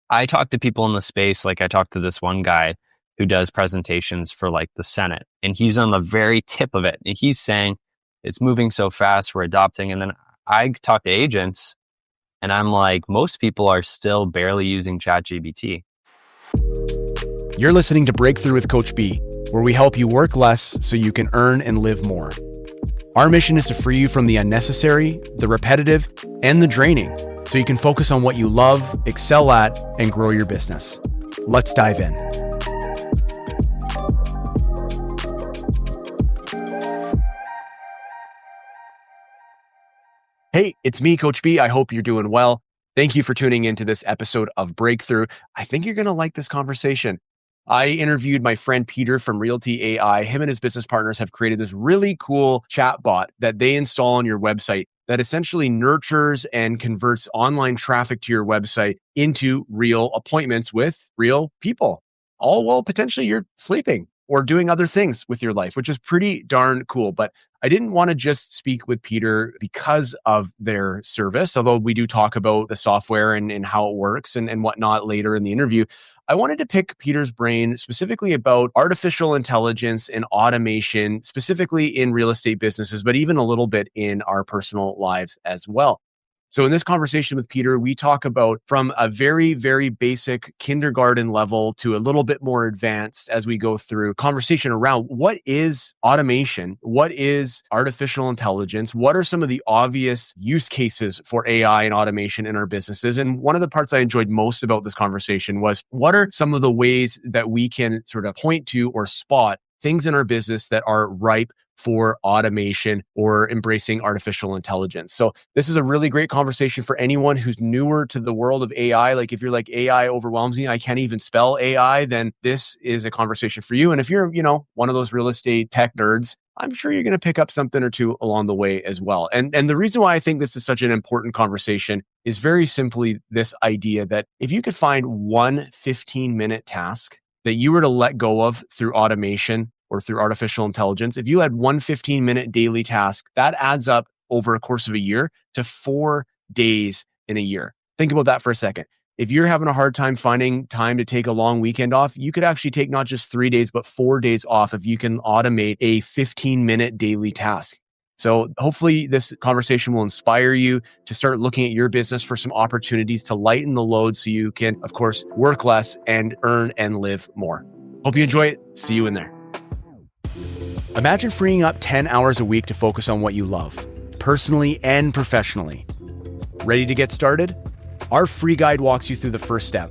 I talk to people in the space, like I talked to this one guy who does presentations for like the Senate, and he's on the very tip of it. And he's saying it's moving so fast, we're adopting. And then I talk to agents and I'm like, most people are still barely using ChatGPT. You're listening to Breakthrough with Coach B, where we help you work less so you can earn and live more. Our mission is to free you from the unnecessary, the repetitive, and the draining, so you can focus on what you love, excel at, and grow your business. Let's dive in. Hey, it's me, Coach B. I hope you're doing well. Thank you for tuning into this episode of Breakthrough. I think you're going to like this conversation. I interviewed my friend Peter from REALTY AI. Him and his business partners have created this really cool chatbot that they install on your website that essentially nurtures and converts online traffic to your website into real appointments with real people. All while potentially you're sleeping or doing other things with your life, which is pretty darn cool. But I didn't want to just speak with Peter because of their service, although we do talk about the software and how it works and whatnot later in the interview. I wanted to pick Peter's brain specifically about artificial intelligence and automation, specifically in real estate businesses, but even a little bit in our personal lives as well. So in this conversation with Peter, we talk about from a very, very basic kindergarten level to a little bit more advanced as we go through conversation around what is automation, what is artificial intelligence, what are some of the obvious use cases for AI and automation in our businesses. And one of the parts I enjoyed most about this conversation was what are some of the ways that we can sort of point to or spot things in our business that are ripe for automation or embracing artificial intelligence. So this is a really great conversation for anyone who's newer to the world of AI. Like if you're like, AI overwhelms me, I can't even spell AI, then this is a conversation for you. And if you're, one of those real estate tech nerds, I'm sure you're going to pick up something or two along the way as well. And the reason why I think this is such an important conversation is very simply this idea that if you could find one 15-minute task that you were to let go of through automation or through artificial intelligence, if you had one 15-minute daily task, that adds up over a course of a year to 4 days in a year. Think about that for a second. If you're having a hard time finding time to take a long weekend off, you could actually take not just 3 days, but 4 days off if you can automate a 15-minute daily task. So hopefully this conversation will inspire you to start looking at your business for some opportunities to lighten the load so you can, of course, work less and earn and live more. Hope you enjoy it. See you in there. Imagine freeing up 10 hours a week to focus on what you love, personally and professionally. Ready to get started? Our free guide walks you through the first step,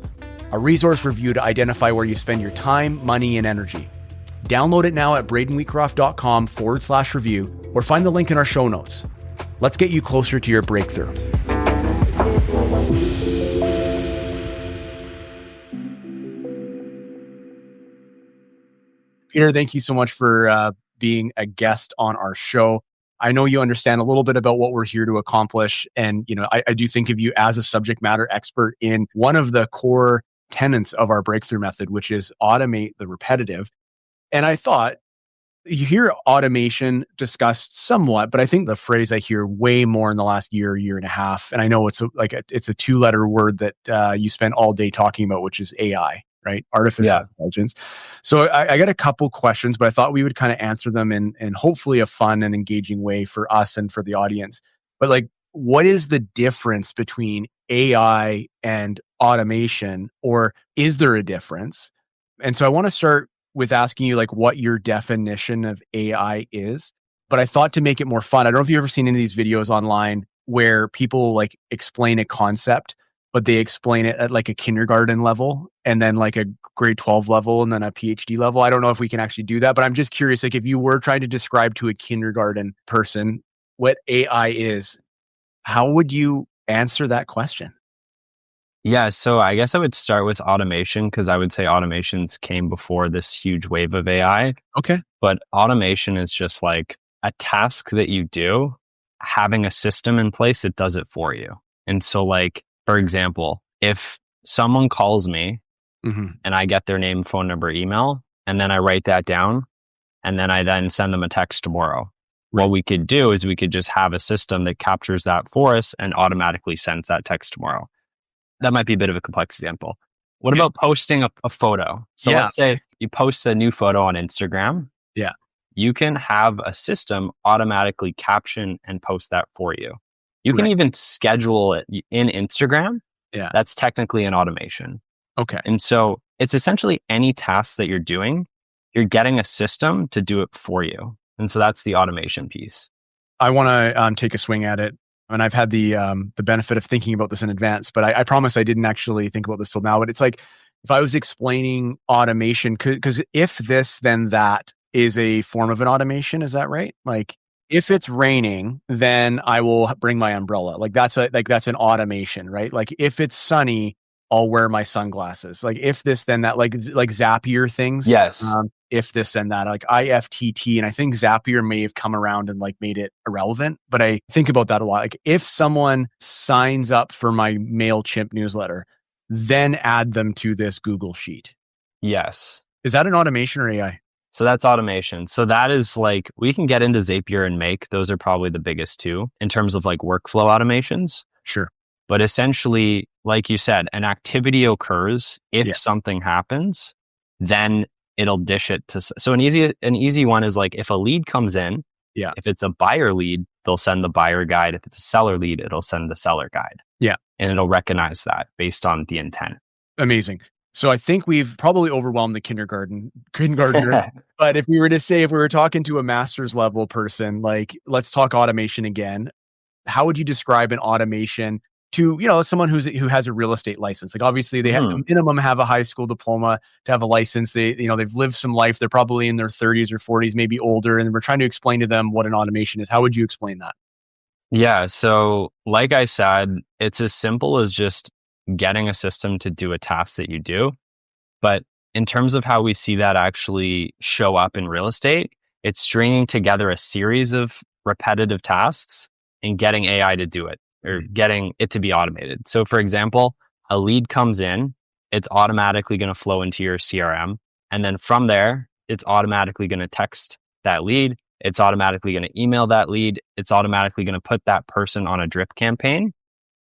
a resource review to identify where you spend your time, money, and energy. Download it now at bradenwheatcroft.com/review or find the link in our show notes. Let's get you closer to your breakthrough. Peter, thank you so much for being a guest on our show. I know you understand a little bit about what we're here to accomplish. And, I do think of you as a subject matter expert in one of the core tenets of our breakthrough method, which is automate the repetitive. And I thought you hear automation discussed somewhat, but I think the phrase I hear way more in the last year and a half. And I know it's a 2-letter word that you spend all day talking about, which is AI. Right? Artificial intelligence. So I got a couple questions, but I thought we would kind of answer them in hopefully a fun and engaging way for us and for the audience. But what is the difference between AI and automation, or is there a difference? And so I want to start with asking you what your definition of AI is. But I thought to make it more fun, I don't know if you've ever seen any of these videos online where people explain a concept, but they explain it at a kindergarten level and then a grade 12 level and then a PhD level. I don't know if we can actually do that, but I'm just curious, if you were trying to describe to a kindergarten person what AI is, how would you answer that question? Yeah, so I guess I would start with automation because I would say automations came before this huge wave of AI. Okay. But automation is just a task that you do, having a system in place that does it for you. And so for example, if someone calls me and I get their name, phone number, email, and then I write that down, and then I then send them a text tomorrow. Right. What we could do is we could just have a system that captures that for us and automatically sends that text tomorrow. That might be a bit of a complex example. What about posting a photo? So Yeah. let's say you post a new photo on Instagram. Yeah. You can have a system automatically caption and post that for you. You can Right. even schedule it in Instagram. Yeah. That's technically an automation. Okay. And so it's essentially any task that you're doing, you're getting a system to do it for you. And so that's the automation piece. I want to take a swing at it. And I've had the benefit of thinking about this in advance, but I promise I didn't actually think about this till now. But it's like if I was explaining automation, because if this, then that is a form of an automation. Is that right? Like if it's raining, then I will bring my umbrella. Like that's an automation, right? Like if it's sunny, I'll wear my sunglasses. Like if this, then that, like Zapier things. Yes. If this, then that, like IFTT. And I think Zapier may have come around and like made it irrelevant, but I think about that a lot. Like if someone signs up for my MailChimp newsletter, then add them to this Google Sheet. Yes. Is that an automation or AI? So that's automation. So that is like, we can get into Zapier and Make. Those are probably the biggest two in terms of like workflow automations. Sure. But essentially, like you said, an activity occurs. If something happens, then it'll dish it to. So an easy one is like if a lead comes in, if it's a buyer lead, they'll send the buyer guide. If it's a seller lead, it'll send the seller guide. Yeah. And it'll recognize that based on the intent. Amazing. So I think we've probably overwhelmed the kindergartner. But if we were talking to a master's level person, like let's talk automation again. How would you describe an automation to, someone who has a real estate license? Like obviously they have minimum have a high school diploma to have a license. They've lived some life. They're probably in their 30s or 40s, maybe older. And we're trying to explain to them what an automation is. How would you explain that? Yeah. So like I said, it's as simple as just getting a system to do a task that you do. But in terms of how we see that actually show up in real estate, it's stringing together a series of repetitive tasks and getting AI to do it or getting it to be automated. So for example, a lead comes in, it's automatically going to flow into your CRM. And then from there, it's automatically going to text that lead. It's automatically going to email that lead. It's automatically going to put that person on a drip campaign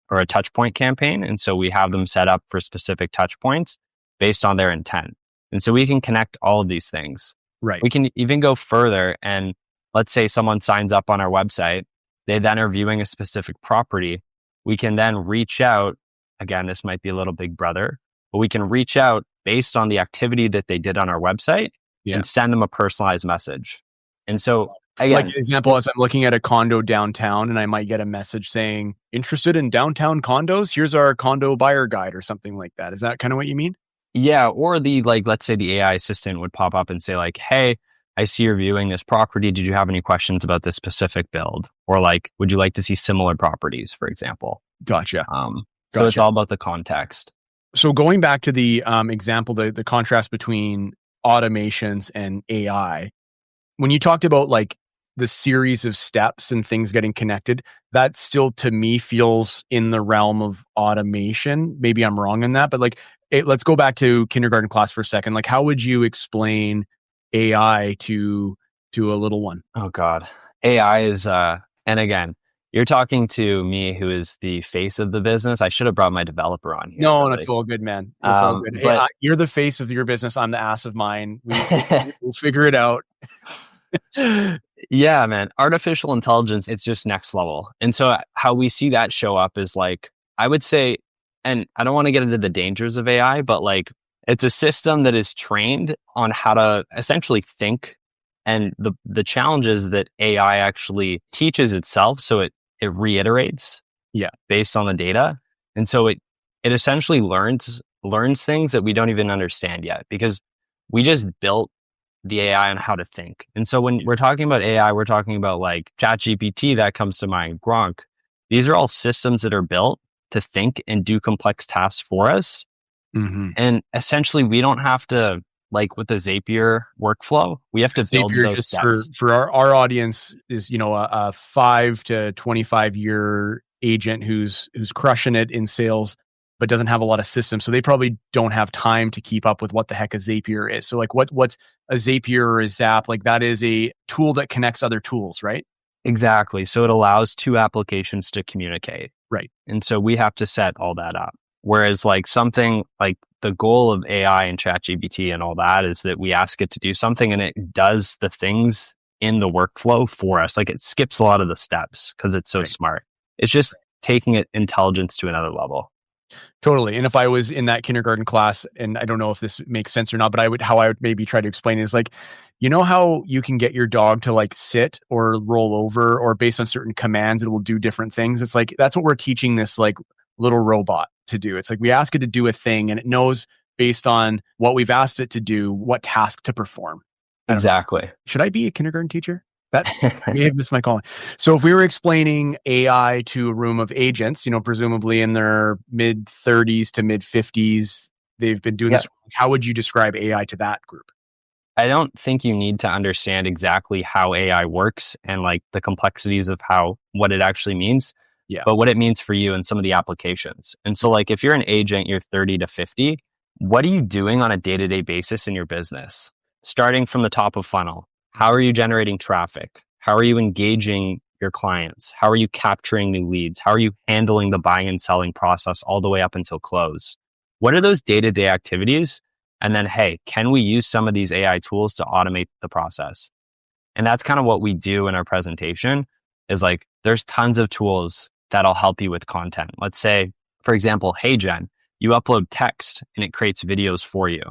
or a touch point campaign. And so we have them set up for specific touch points based on their intent. And so we can connect all of these things. Right. We can even go further. And let's say someone signs up on our website. They then are viewing a specific property. We can then reach out. Again, this might be a little big brother, but we can reach out based on the activity that they did on our website and send them a personalized message. And so again, like an example, as I'm looking at a condo downtown and I might get a message saying, interested in downtown condos? Here's our condo buyer guide or something like that. Is that kind of what you mean? Yeah. Or let's say the AI assistant would pop up and say like, hey, I see you're viewing this property. Did you have any questions about this specific build? Or like, would you like to see similar properties, for example? Gotcha. So it's all about the context. So going back to the example, the contrast between automations and AI, when you talked about like the series of steps and things getting connected, that still to me feels in the realm of automation. Maybe I'm wrong in that, but like, let's go back to kindergarten class for a second. Like, how would you explain AI to a little one? Oh God. AI is, and again, you're talking to me who is the face of the business. I should have brought my developer on here. No, that's all good, man. It's all good. But you're the face of your business. I'm the ass of mine. We'll figure it out. Yeah, man. Artificial intelligence, it's just next level. And so how we see that show up is like, I would say, and I don't want to get into the dangers of AI, but like it's a system that is trained on how to essentially think. And the challenge is that AI actually teaches itself. So it reiterates based on the data. And so it essentially learns things that we don't even understand yet because we just built the AI on how to think. And so when we're talking about AI, we're talking about like ChatGPT, that comes to mind, Gronk. These are all systems that are built to think and do complex tasks for us. Mm-hmm. And essentially we don't have to, like with the Zapier workflow, we have to build Zapier, those just steps. For our audience, is a 5 to 25 year agent who's crushing it in sales, but doesn't have a lot of systems. So they probably don't have time to keep up with what the heck a Zapier is. So like what's a Zapier or a Zap? Like that is a tool that connects other tools, right? Exactly. So it allows two applications to communicate. Right. And so we have to set all that up. Whereas like something like the goal of AI and ChatGPT and all that is that we ask it to do something and it does the things in the workflow for us. Like it skips a lot of the steps because it's so Right. smart. It's just taking it intelligence to another level. Totally. And if I was in that kindergarten class, and I don't know if this makes sense or not, but how I would maybe try to explain it is like, you know how you can get your dog to like sit or roll over, or based on certain commands, it will do different things. It's like, that's what we're teaching this like little robot to do. It's like we ask it to do a thing and it knows based on what we've asked it to do, what task to perform. I don't know. Exactly. Should I be a kindergarten teacher? That may have missed my calling. So if we were explaining AI to a room of agents, presumably in their mid 30s to mid 50s, they've been doing Yeah. this. How would you describe AI to that group? I don't think you need to understand exactly how AI works and like the complexities of what it actually means, Yeah. but what it means for you and some of the applications. And so like if you're an agent, you're 30 to 50, what are you doing on a day-to-day basis in your business? Starting from the top of funnel, how are you generating traffic? How are you engaging your clients? How are you capturing new leads? How are you handling the buying and selling process all the way up until close? What are those day-to-day activities? And then, hey, can we use some of these AI tools to automate the process? And that's kind of what we do in our presentation is like, there's tons of tools that'll help you with content. Let's say, for example, Hey Jen, you upload text and it creates videos for you.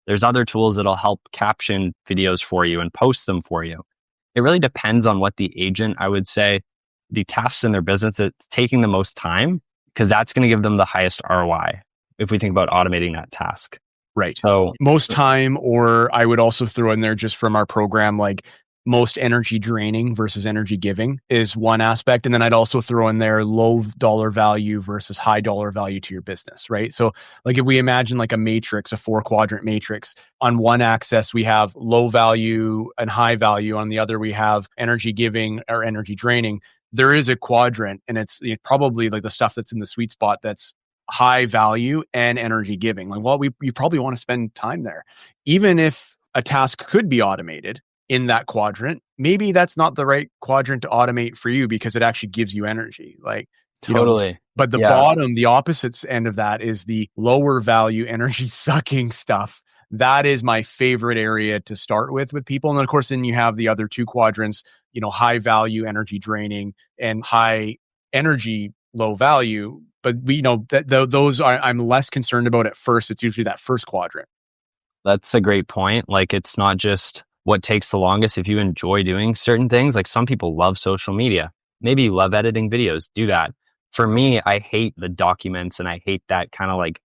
There's other tools that'll help caption videos for you and post them for you. It really depends on what the agent, I would say, the tasks in their business that's taking the most time, because that's going to give them the highest ROI if we think about automating that task. Right. So Most time, or I would also throw in there just from our program, like most energy draining versus energy giving is one aspect. And then I'd also throw in there low dollar value versus high dollar value to your business, right? So like if we imagine like a matrix, a 4-quadrant matrix, on one axis, we have low value and high value. On the other, we have energy giving or energy draining. There is a quadrant, and it's probably like the stuff that's in the sweet spot that's high value and energy giving. Like, well, you probably want to spend time there. Even if a task could be automated in that quadrant, maybe that's not the right quadrant to automate for you because it actually gives you energy. Like, totally. but the Yeah. bottom, the opposite end of that is the lower value energy sucking stuff. That is my favorite area to start with people. And then of course, then you have the other two quadrants, high value energy draining and high energy low value. But those are, I'm less concerned about at first. It's usually that first quadrant. That's a great point. Like, it's not just what takes the longest. If you enjoy doing certain things, like some people love social media, maybe you love editing videos, do that. For me, I hate the documents and I hate that kind of like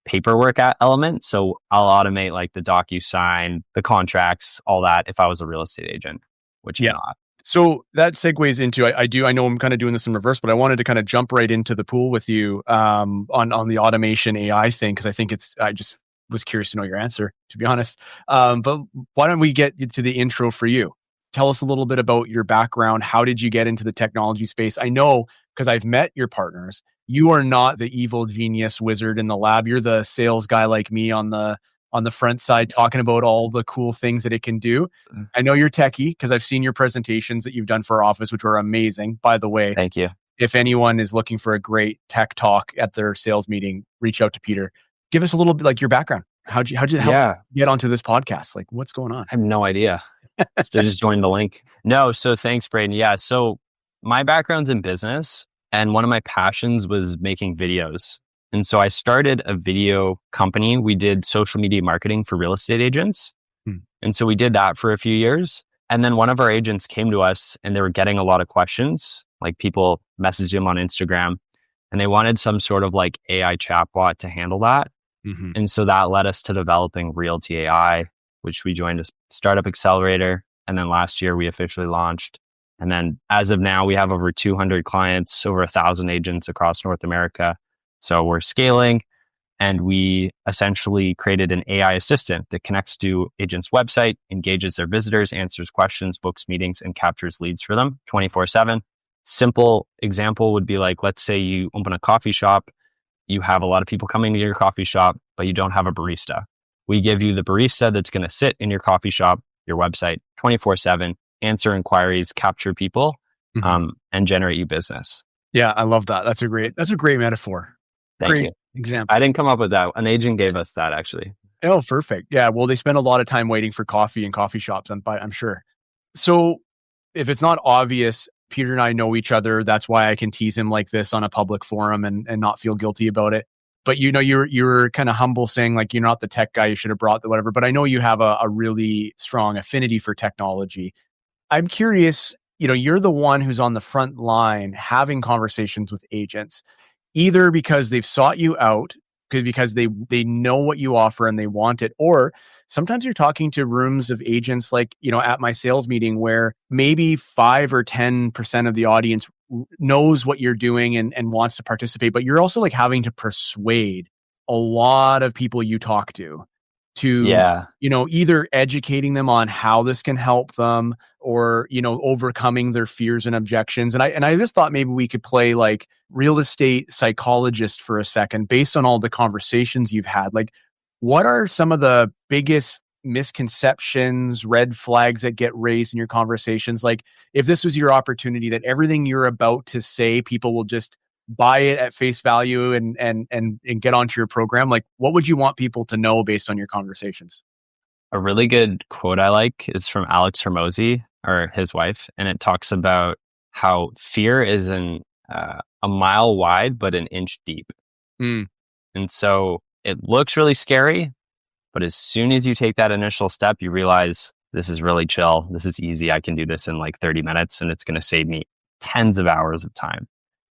paperwork element. So I'll automate like the DocuSign, the contracts, all that if I was a real estate agent, which I'm Yeah. not. So that segues into I know I'm kind of doing this in reverse, but I wanted to kind of jump right into the pool with you on the automation AI thing because I just was curious to know your answer, to be honest. But why don't we get to the intro for you? Tell us a little bit about your background. How did you get into the technology space? I know because I've met your partners. You are not the evil genius wizard in the lab. You're the sales guy like me on the front side talking about all the cool things that it can do. I know you're techie because I've seen your presentations that you've done for our office, which were amazing. By the way, Thank you. if anyone is looking for a great tech talk at their sales meeting, reach out to Peter. Give us a little bit like your background. How'd you help Yeah, get onto this podcast? Like what's going on? I have no idea. So just join the link. No, so thanks, Braden. Yeah, so my background's in business, and one of my passions was making videos. And so I started a video company. We did social media marketing for real estate agents. Hmm. And so we did that for a few years. And then one of our agents came to us and they were getting a lot of questions. Like people messaged him on Instagram and they wanted some sort of like AI chatbot to handle that. Mm-hmm. And so that led us to developing Realty AI, which we joined a startup accelerator. And then last year we officially launched. And then as of now, we have over 200 clients, over 1,000 agents across North America. So we're scaling, and we essentially created an AI assistant that connects to agents' website, engages their visitors, answers questions, books meetings, and captures leads for them 24/7. Simple example would be like, let's say you open a coffee shop, you have a lot of people coming to your coffee shop, but you don't have a barista. We give you the barista that's going to sit in your coffee shop, your website 24/7, answer inquiries, capture people, Mm-hmm. and generate you business. Yeah, I love that. That's a great metaphor. Thank Great you. I example. didn't come up with that. An agent gave us that actually. Oh, perfect. Yeah. Well, they spend a lot of time waiting for coffee in coffee shops, I'm sure. So if it's not obvious, Peter and I know each other. That's why I can tease him like this on a public forum and not feel guilty about it. But you were kind of humble saying like you're not the tech guy, you should have brought the whatever. But I know you have a really strong affinity for technology. I'm curious, you're the one who's on the front line having conversations with agents, either because they've sought you out, because they know what you offer and they want it, or sometimes you're talking to rooms of agents like, at my sales meeting where maybe 5 or 10% of the audience knows what you're doing and wants to participate, but you're also like having to persuade a lot of people you talk to, Yeah. either educating them on how this can help them or, overcoming their fears and objections. And I just thought maybe we could play like real estate psychologist for a second based on all the conversations you've had. Like, what are some of the biggest misconceptions, red flags that get raised in your conversations? Like, if this was your opportunity that everything you're about to say, people will just buy it at face value and get onto your program, like what would you want people to know based on your conversations? A really good quote I like is from Alex Hermosi or his wife, and it talks about how fear is a mile wide but an inch deep. Mm, And so it looks really scary, but as soon as you take that initial step, you realize this is really chill. This is easy. I can do this in like 30 minutes and it's going to save me tens of hours of time.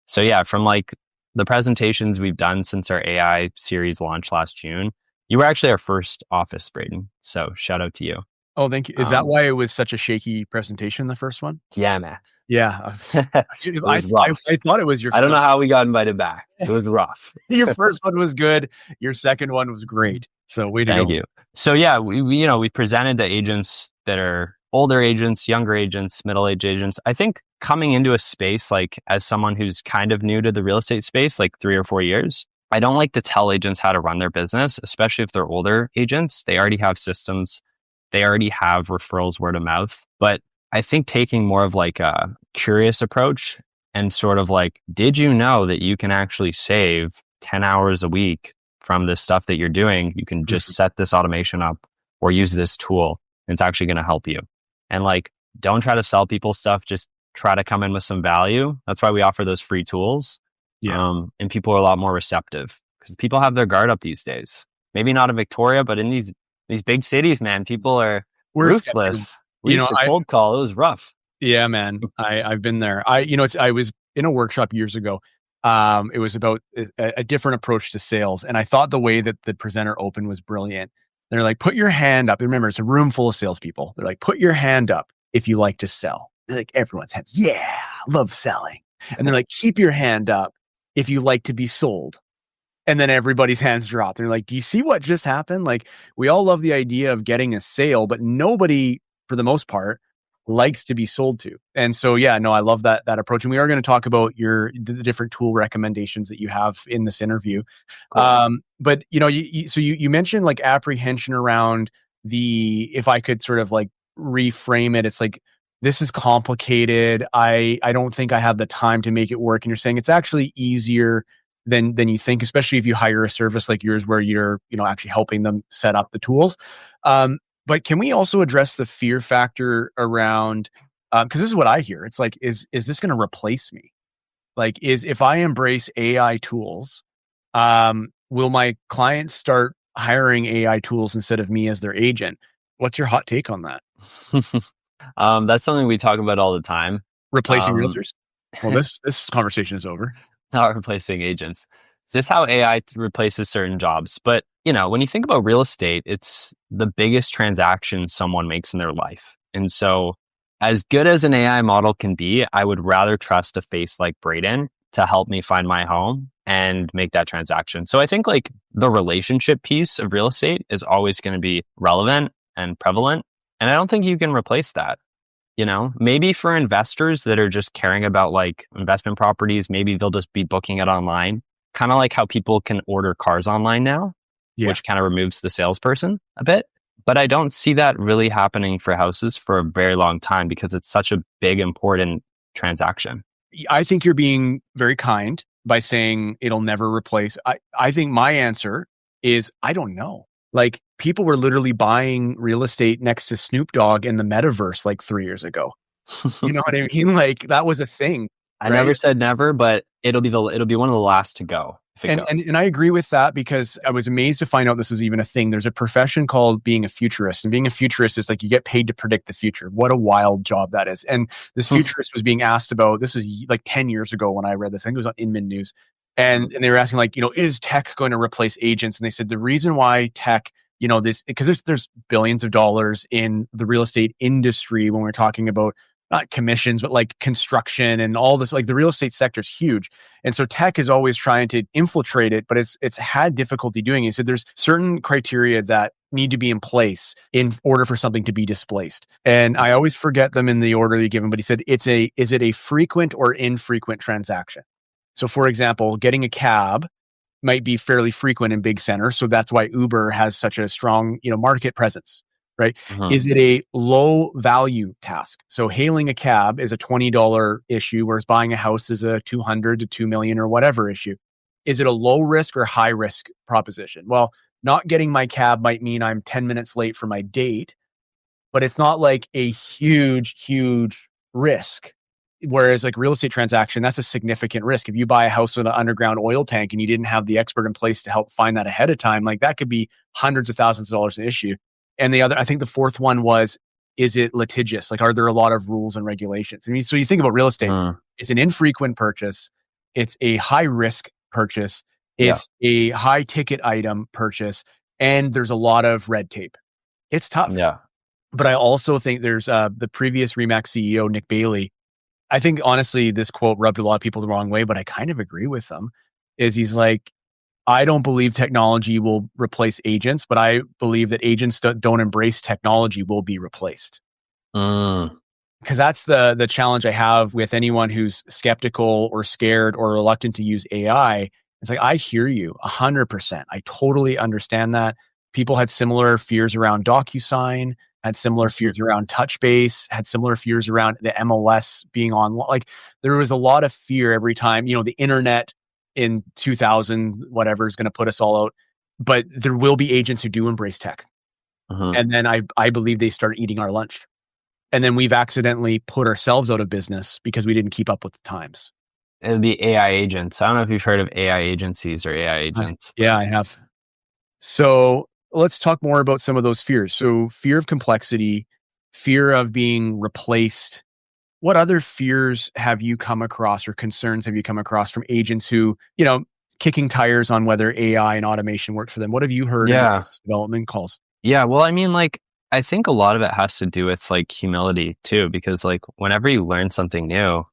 So yeah, from like the presentations we've done since our AI series launched last June, you were actually our first office, Braden. So shout out to you. oh, thank you. Is that Um, why it was such a shaky presentation, the first one? yeah, man. Yeah. It I, was I, rough. I thought it was I don't know how we got invited back. It was rough. your first one was good. Your second one was great. So way to Thank go. you. So yeah, we presented to agents that are older agents, younger agents, middle-aged agents. I think coming into a space like as someone who's kind of new to the real estate space, like 3 or 4 years, I don't like to tell agents how to run their business, especially if they're older agents. They already have systems, they already have referrals word of mouth. But I think taking more of like a curious approach and sort of like, did you know that you can actually save 10 hours a week from this stuff that you're doing? You can just Mhm. set this automation up or use this tool. And it's actually going to help you. And like, don't try to sell people stuff. Just try to come in with some value. That's why we offer those free tools. Yeah. And people are a lot more receptive because people have their guard up these days. Maybe not in Victoria, but in these big cities, man, people are We're skeptical. ruthless. We used to cold call. It was rough. Yeah, man. I've been there. I was in a workshop years ago. It was about a different approach to sales. And I thought the way that the presenter opened was brilliant. They're like, put your hand up. Remember, it's a room full of salespeople. They're like, put your hand up if you like to sell. They're like, everyone's hands. Yeah, love selling. And they're like, keep your hand up if you like to be sold. And then everybody's hands drop. They're like, do you see what just happened? Like, we all love the idea of getting a sale, but nobody, for the most part, likes to be sold to. And so, yeah, no, I love that approach. And we are going to talk about the different tool recommendations that you have in this interview. Cool. But you mentioned like apprehension around if I could sort of like reframe it, it's like, this is complicated. I don't think I have the time to make it work. And you're saying it's actually easier than you think, especially if you hire a service like yours where you're, actually helping them set up the tools. But can we also address the fear factor around, because this is what I hear. It's like, is this going to replace me? Like, if I embrace AI tools, will my clients start hiring AI tools instead of me as their agent? What's your hot take on that? That's something we talk about all the time. Replacing Um, realtors? Well, this conversation is over. Not replacing agents. It's just how AI replaces certain jobs. But, when you think about real estate, it's the biggest transaction someone makes in their life. And so, as good as an AI model can be, I would rather trust a face like Braden to help me find my home and make that transaction. So, I think like the relationship piece of real estate is always going to be relevant and prevalent. And I don't think you can replace that. Maybe for investors that are just caring about like investment properties, maybe they'll just be booking it online, kind of like how people can order cars online now, Yeah. which kind of removes the salesperson a bit. But I don't see that really happening for houses for a very long time because it's such a big, important transaction. I think you're being very kind. by saying it'll never replace. I think my answer is I don't know. Like people were literally buying real estate next to Snoop Dogg in the metaverse like 3 years ago. You know what I mean? Like that was a thing, I right? never said never, but it'll be one of the last to go if it And, and goes. and I agree with that because I was amazed to find out this was even a thing. There's a profession called being a futurist, and being a futurist is like you get paid to predict the future. What a wild job that is! And this futurist was being asked about. This was like 10 years ago when I read this. I think it was on Inman News, and they were asking like, is tech going to replace agents? And they said the reason why tech, this because there's billions of dollars in the real estate industry when we're talking about not commissions, but like construction and all this. Like the real estate sector is huge. And so tech is always trying to infiltrate it, but it's had difficulty doing it. So there's certain criteria that need to be in place in order for something to be displaced. And I always forget them in the order you give them, but he said, is it a frequent or infrequent transaction? So for example, getting a cab might be fairly frequent in big centers. So that's why Uber has such a strong, market presence, right? Mhm. Is it a low value task? So hailing a cab is a $20 issue, whereas buying a house is a 200 to 2 million or whatever issue. Is it a low risk or high risk proposition? Well, not getting my cab might mean I'm 10 minutes late for my date, but it's not like a huge risk. Whereas like real estate transaction, that's a significant risk. If you buy a house with an underground oil tank and you didn't have the expert in place to help find that ahead of time, like that could be hundreds of thousands of dollars an issue. And I think the fourth one was, is it litigious? Like, are there a lot of rules and regulations? I mean, so you think about real estate, Mm. it's an infrequent purchase. It's a high risk purchase. Yeah. It's a high ticket item purchase. And there's a lot of red tape. It's tough. Yeah. But I also think there's the previous Remax CEO, Nick Bailey. I think honestly, this quote rubbed a lot of people the wrong way, but I kind of agree with him. He's like, I don't believe technology will replace agents, but I believe that agents don't embrace technology will be replaced. Mm. Because that's the challenge I have with anyone who's skeptical or scared or reluctant to use AI. It's like, I hear you 100%. I totally understand that. People had similar fears around DocuSign, had similar fears around Touchbase, had similar fears around the MLS being on. Like there was a lot of fear every time, the internet in 2000, whatever is going to put us all out. But there will be agents who do embrace tech. Mhm. And then I believe they start eating our lunch. And then we've accidentally put ourselves out of business because we didn't keep up with the times. It'll be AI agents. I don't know if you've heard of AI agencies or AI agents. Yeah, I have. So let's talk more about some of those fears. So fear of complexity, fear of being replaced. What other fears have you come across or concerns have you come across from agents who, kicking tires on whether AI and automation works for them? What have you heard in your Yeah. business development calls? Yeah. Well, I mean, like, I think a lot of it has to do with like humility too, because like whenever you learn something new,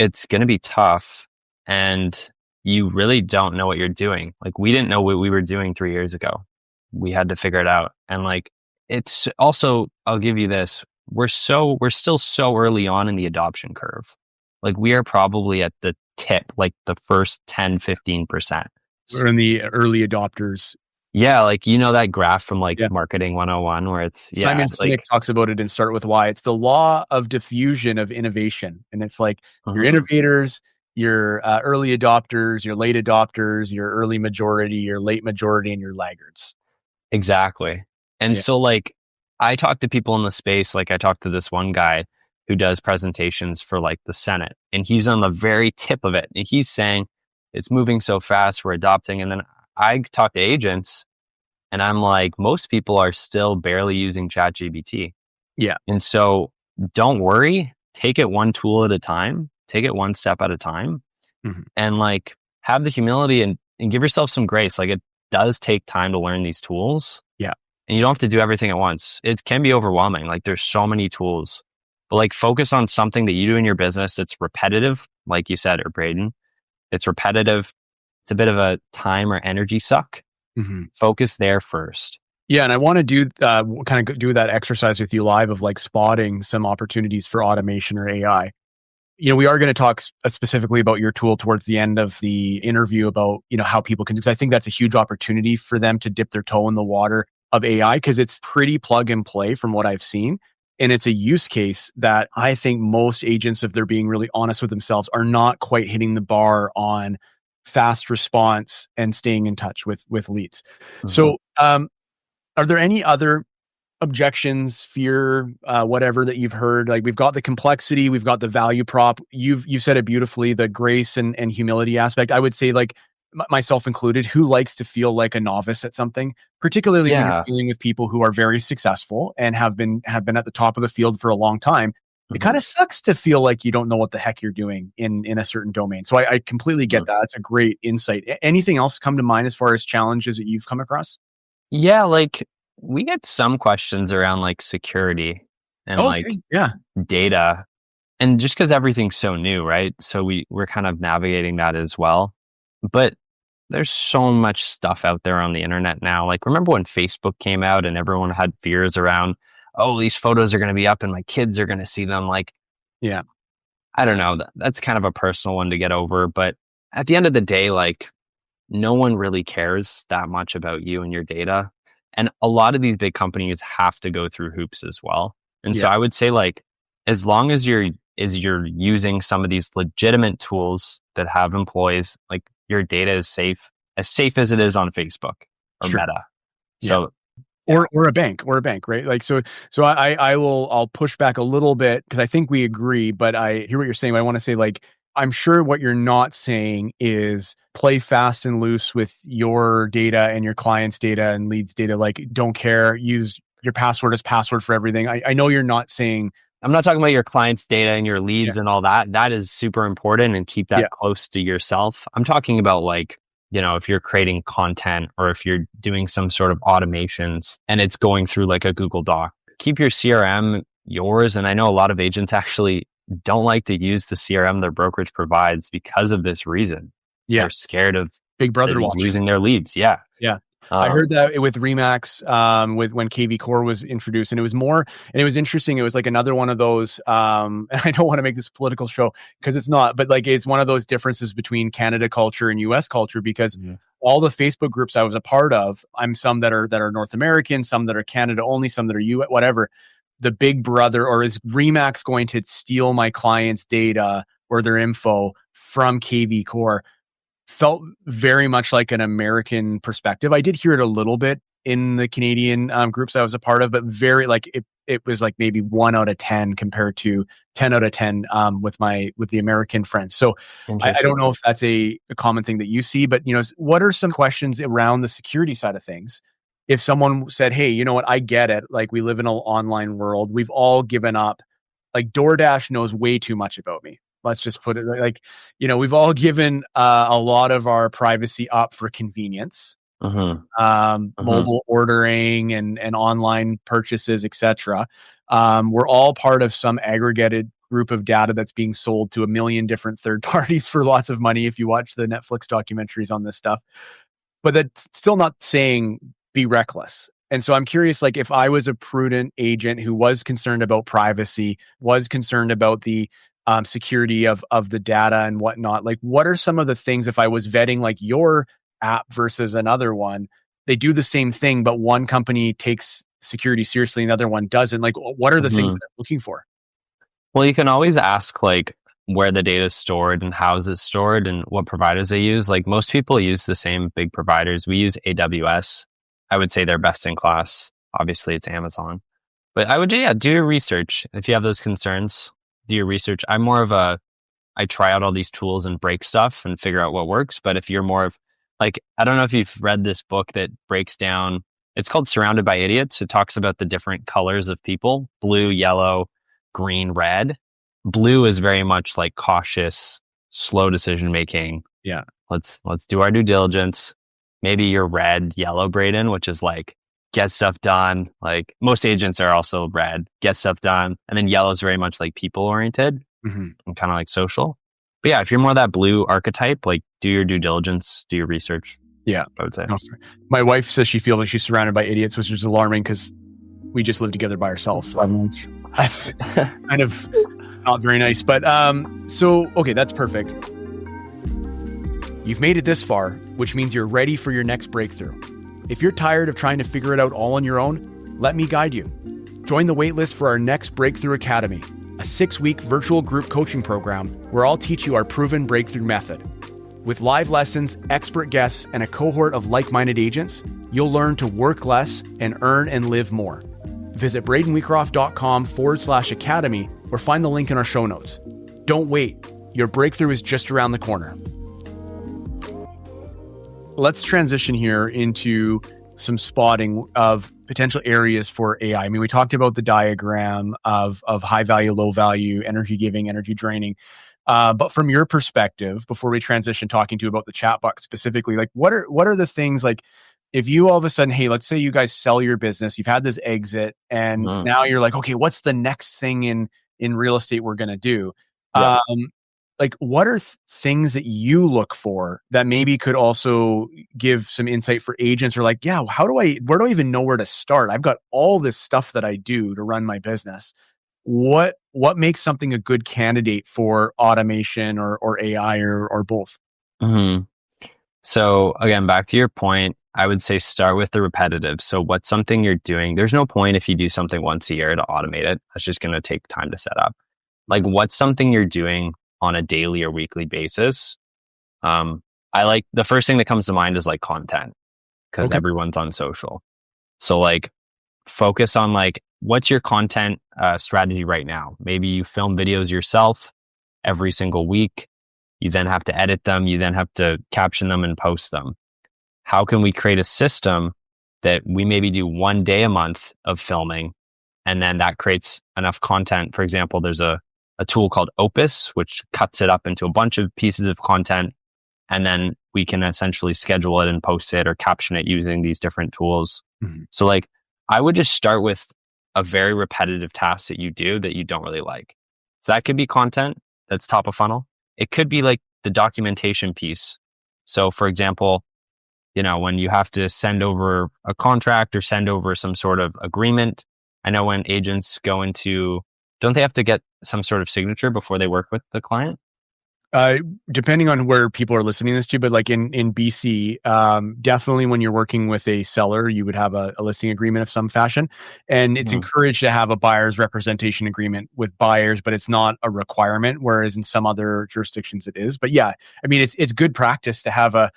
it's going to be tough and you really don't know what you're doing. Like we didn't know what we were doing 3 years ago. We had to figure it out. And like, it's also, I'll give you this. We're still so early on in the adoption curve. Like we are probably at the tip, like the first 10-15%. We're in the early adopters. Yeah. Like, that graph from like Yeah. marketing 101 where it's, Simon Sinek like, talks about it in Start With Why. It's the law of diffusion of innovation. And it's like your mhm, innovators, your early adopters, your late adopters, your early majority, your late majority, and your laggards. exactly. And Yeah. so like, I talk to people in the space, like I talked to this one guy who does presentations for like the Senate and he's on the very tip of it. And he's saying it's moving so fast, we're adopting. And then I talk to agents and I'm like, most people are still barely using ChatGPT. Yeah. And so don't worry, take it one tool at a time, take it one step at a time, Mhm. and like have the humility and give yourself some grace. Like it does take time to learn these tools. Yeah. And you don't have to do everything at once. It can be overwhelming. Like there's so many tools, but like focus on something that you do in your business that's repetitive, like you said, or Braden. It's repetitive. It's a bit of a time or energy suck. Mhm. Focus there first. Yeah, and I want to do kind of do that exercise with you live of like spotting some opportunities for automation or AI. We are going to talk specifically about your tool towards the end of the interview about, how people can, because I think that's a huge opportunity for them to dip their toe in the water of AI because it's pretty plug and play from what I've seen. And it's a use case that I think most agents, if they're being really honest with themselves, are not quite hitting the bar on fast response and staying in touch with leads. Mhm. So, are there any other objections, fear, whatever that you've heard? Like, we've got the complexity, we've got the value prop. You've said it beautifully, the grace and humility aspect. I would say, like, myself included, who likes to feel like a novice at something, particularly when you're Yeah. dealing with people who are very successful and have been at the top of the field for a long time. It Mhm. kind of sucks to feel like you don't know what the heck you're doing in a certain domain. So I completely get Mhm. that. That's a great insight. Anything else come to mind as far as challenges that you've come across? Yeah, like we get some questions around like security and like Okay. Yeah. data. And just because everything's so new, right? So we're kind of navigating that as well. But there's so much stuff out there on the internet now. Like, remember when Facebook came out and everyone had fears around, oh, these photos are going to be up and my kids are going to see them? Like, Yeah. I don't know. That's kind of a personal one to get over. But at the end of the day, like, no one really cares that much about you and your data. And a lot of these big companies have to go through hoops as well. And so Yeah. I would say, like, as long as you're using some of these legitimate tools that have employees, like your data is safe, as safe as it is on Facebook or Sure. Meta. Yeah. So yeah. Or a bank, right? Like, so I'll push back a little bit because I think we agree, but I hear what you're saying. But I want to say, like, I'm sure what you're not saying is play fast and loose with your data and your clients' data and leads data. Like, don't care, use your password as password for everything. I know you're not saying, I'm not talking about your clients' data and your yeah, leads and all that. That is super important and keep yeah, that close to yourself. I'm talking about like, if you're creating content or if you're doing some sort of automations and it's going through like a Google Doc, keep your CRM yours. And I know a lot of agents actually don't like to use the CRM their brokerage provides because of this reason. yeah. They're scared of Big brother maybe watching. losing their leads. Yeah. Yeah. I Um, heard that with Remax, with when KV Core was introduced, and it was more, and it was interesting. It was like another one of those, and I don't want to make this a political show because it's not, but like it's one of those differences between Canada culture and US culture because Mhm. all the Facebook groups I was a part of, I'm some that are North American, some that are Canada only, some that are US, whatever. The big brother, or is Remax going to steal my client's data or their info from KV Core? Felt very much like an American perspective. I did hear it a little bit in the Canadian groups I was a part of, but very like it was like maybe 1 out of 10 compared to 10 out of 10 with the American friends. So I don't Interesting. know if that's a common thing that you see, but what are some questions around the security side of things? If someone said, "Hey, you know what? I get it. Like, we live in an online world. We've all given up. Like, DoorDash knows way too much about me. Let's just put it like, we've all given a lot of our privacy up for convenience, Hmm. Hmm. mobile ordering and online purchases, etc. We're all part of some aggregated group of data that's being sold to a million different third parties for lots of money. If you watch the Netflix documentaries on this stuff, but that's still not saying be reckless. And so I'm curious, like, if I was a prudent agent who was concerned about privacy, was concerned about the security of the data and whatnot, like, what are some of the things if I was vetting like your app versus another one? They do the same thing, but one company takes security seriously, another one doesn't. Like, what are the things Hmm. that I'm looking for? Well, you can always ask like where the data is stored and how is it stored and what providers they use. Like most people use the same big providers. We use AWS. I would say they're best in class. Obviously, it's Amazon. But I would, yeah, do your research. If you have those concerns, do your research. I try out all these tools and break stuff and figure out what works. But if you're more of like, I don't know if you've read this book that breaks down, it's called Surrounded by Idiots. It talks about the different colors of people: blue, yellow, green, red. Blue is very much like cautious, slow decision making. Yeah. Let's do our due diligence. Maybe you're red, yellow, Braden, which is like get stuff done. Like most agents are also red, get stuff done. And then yellow is very much like people oriented Mm-hmm. and kind of like social. But yeah, if you're more that blue archetype, like do your due diligence, do your research, Yeah. I would say. No, my wife says she feels like she's surrounded by idiots, which is alarming because we just live together by ourselves. So that's kind of not very nice. But so okay, that's perfect. You've made it this far, which means you're ready for your next breakthrough. If you're tired of trying to figure it out all on your own, let me guide you. Join the waitlist for our next Breakthrough Academy, a 6-week virtual group coaching program where I'll teach you our proven breakthrough method. With live lessons, expert guests, and a cohort of like-minded agents, you'll learn to work less and earn and live more. Visit bradenwheatcroft.com/academy or find the link in our show notes. Don't wait. Your breakthrough is just around the corner. Let's transition here into some spotting of potential areas for AI. I mean, we talked about the diagram of high value, low value, energy giving, energy draining. But from your perspective, before we transition talking to you about the chatbot specifically, like what are the things, like if you all of a sudden, hey, let's say you guys sell your business, you've had this exit, and now you're like, okay, what's the next thing in real estate we're going to do? Yep. Like what are things that you look for that maybe could also give some insight for agents, or like, yeah, where do I even know where to start? I've got all this stuff that I do to run my business. What makes something a good candidate for automation or AI or both? Mm-hmm. So again, back to your point, I would say start with the repetitive. So what's something you're doing? There's no point if you do something once a year to automate it. That's just going to take time to set up. Like what's something you're doing on a daily or weekly basis? I like the first thing that comes to mind is like content, because everyone's on social. So like focus on like, what's your content strategy right now? Maybe you film videos yourself every single week. You then have to edit them. You then have to caption them and post them. How can we create a system that we maybe do 1 day a month of filming, and then that creates enough content? For example, there's a tool called Opus, which cuts it up into a bunch of pieces of content, and then we can essentially schedule it and post it or caption it using these different tools. Mm-hmm. So like, I would just start with a very repetitive task that you do that you don't really like. So that could be content that's top of funnel. It could be like the documentation piece. So for example, when you have to send over a contract or send over some sort of agreement, I know when agents go into, don't they have to get some sort of signature before they work with the client? Depending on where people are listening to this to, but like in BC, definitely when you're working with a seller, you would have a listing agreement of some fashion, and it's encouraged to have a buyer's representation agreement with buyers, but it's not a requirement. Whereas in some other jurisdictions it is. But yeah, I mean, it's good practice to have a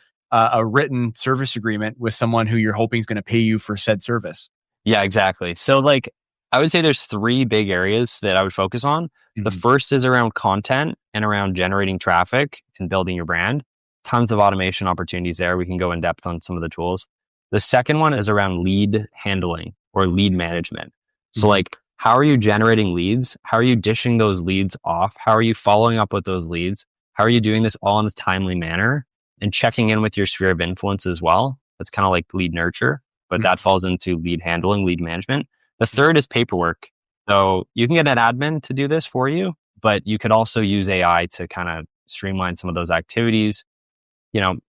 written service agreement with someone who you're hoping is going to pay you for said service. Yeah, exactly. So like, I would say there's 3 big areas that I would focus on. The first is around content and around generating traffic and building your brand. Tons of automation opportunities there. We can go in depth on some of the tools. The second one is around lead handling or lead management. So like, how are you generating leads? How are you dishing those leads off? How are you following up with those leads? How are you doing this all in a timely manner and checking in with your sphere of influence as well? That's kind of like lead nurture, but that falls into lead handling, lead management. The third is paperwork. So you can get an admin to do this for you, but you could also use AI to kind of streamline some of those activities.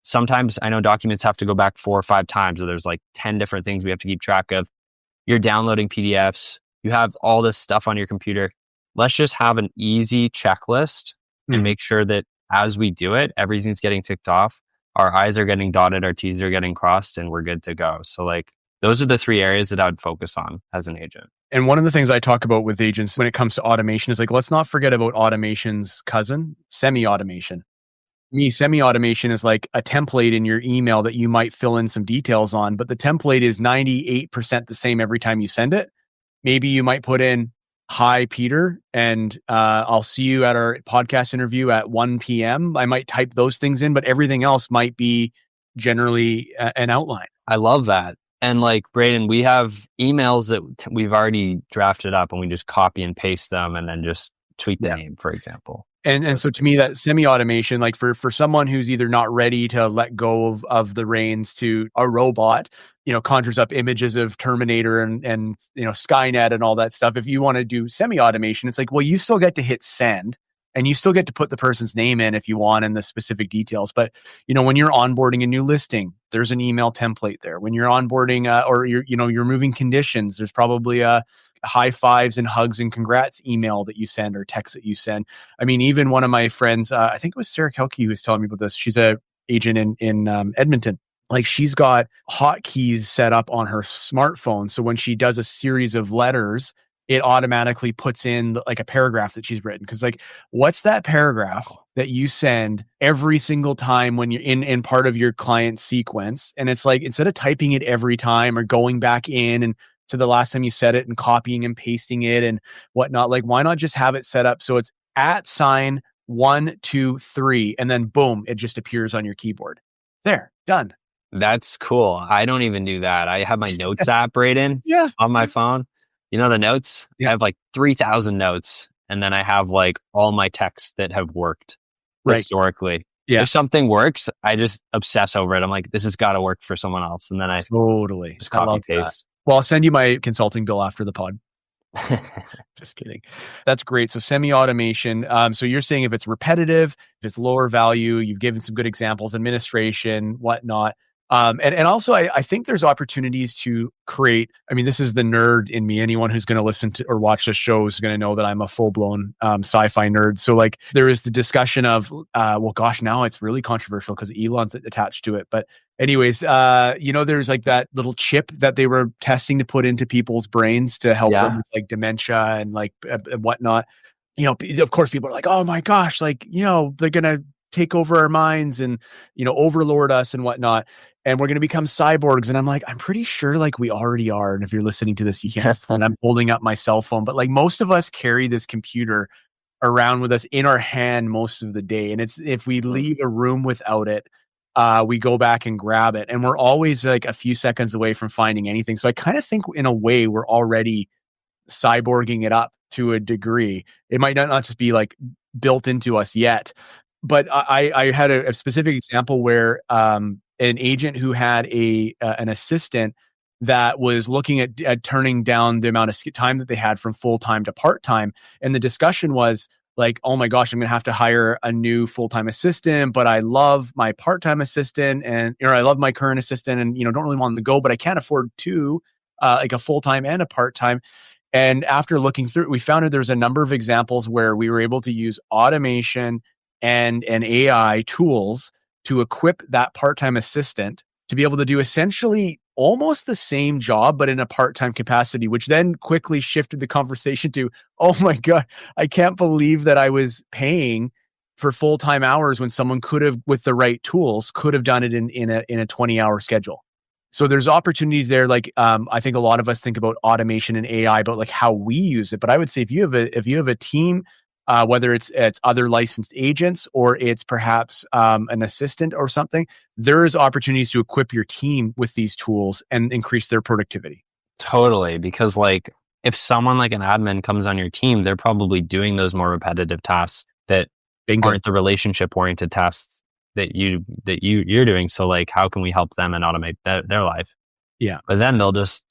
Sometimes I know documents have to go back 4 or 5 times, or there's like 10 different things we have to keep track of. You're downloading PDFs. You have all this stuff on your computer. Let's just have an easy checklist and make sure that as we do it, everything's getting ticked off. Our I's are getting dotted, our T's are getting crossed, and we're good to go. So like, those are the 3 areas that I would focus on as an agent. And one of the things I talk about with agents when it comes to automation is like, let's not forget about automation's cousin, semi-automation. Semi-automation is like a template in your email that you might fill in some details on, but the template is 98% the same every time you send it. Maybe you might put in, "Hi, Peter, and I'll see you at our podcast interview at 1 p.m. I might type those things in, but everything else might be generally an outline. I love that. And like, Braden, we have emails that we've already drafted up and we just copy and paste them and then just tweak the name, for example. And so to me, that semi-automation, like for someone who's either not ready to let go of the reins to a robot, conjures up images of Terminator and Skynet and all that stuff. If you want to do semi-automation, it's like, well, you still get to hit send and you still get to put the person's name in if you want and the specific details. But, when you're onboarding a new listing, there's an email template there. When you're onboarding or you're moving conditions, there's probably a high fives and hugs and congrats email that you send or text that you send. I mean, even one of my friends, I think it was Sarah Kelke who was telling me about this. She's a agent in Edmonton. Like, she's got hotkeys set up on her smartphone. So when she does a series of letters, it automatically puts in like a paragraph that she's written. Cause like, what's that paragraph that you send every single time when you're in part of your client sequence? And it's like, instead of typing it every time or going back in and to the last time you said it and copying and pasting it and whatnot, like, why not just have it set up so it's at sign 1, 2, 3, and then boom, it just appears on your keyboard. There, done. That's cool. I don't even do that. I have my notes app, Braden, Yeah. on my phone. You know the notes? Yeah. I have like 3,000 notes, and then I have like all my texts that have worked Right. historically. Yeah. If something works, I just obsess over it. I'm like, this has got to work for someone else, and then I Totally. just I copy love that. paste. Well, I'll send you my consulting bill after the pod. Just kidding. That's great. So semi-automation. So you're saying if it's repetitive, if it's lower value, you've given some good examples, administration, whatnot. And also I think there's opportunities to create, I mean, this is the nerd in me. Anyone who's going to listen to or watch this show is going to know that I'm a full-blown sci-fi nerd. So like there is the discussion of, well, gosh, now it's really controversial because Elon's attached to it. But anyways, there's like that little chip that they were testing to put into people's brains to help them with like dementia and like whatnot. Of course, people are like, oh my gosh, like, they're going to take over our minds and, overlord us and whatnot. And we're going to become cyborgs. And I'm like, I'm pretty sure like we already are. And if you're listening to this, you can't, and I'm holding up my cell phone, but like most of us carry this computer around with us in our hand most of the day. And it's, if we leave a room without it, we go back and grab it. And we're always like a few seconds away from finding anything. So I kind of think in a way we're already cyborging it up to a degree. It might not just be like built into us yet. But I had a specific example where an agent who had an assistant that was looking at turning down the amount of time that they had from full-time to part-time. And the discussion was like, oh my gosh, I'm going to have to hire a new full-time assistant, but I love my part-time assistant or I love my current assistant and, don't really want them to go, but I can't afford two, like a full-time and a part-time. And after looking through it, we found that there's a number of examples where we were able to use automation and AI tools to equip that part-time assistant to be able to do essentially almost the same job, but in a part-time capacity, which then quickly shifted the conversation to, oh my God, I can't believe that I was paying for full-time hours when someone could have, with the right tools, could have done it in a 20-hour schedule. So there's opportunities there. Like, I think a lot of us think about automation and AI, about like how we use it. But I would say if you have a team, whether it's other licensed agents or it's perhaps an assistant or something, there's opportunities to equip your team with these tools and increase their productivity. Totally. Because like if someone like an admin comes on your team, they're probably doing those more repetitive tasks that aren't the relationship oriented tasks that you're doing. So like, how can we help them and automate their life? Yeah. But then they'll just,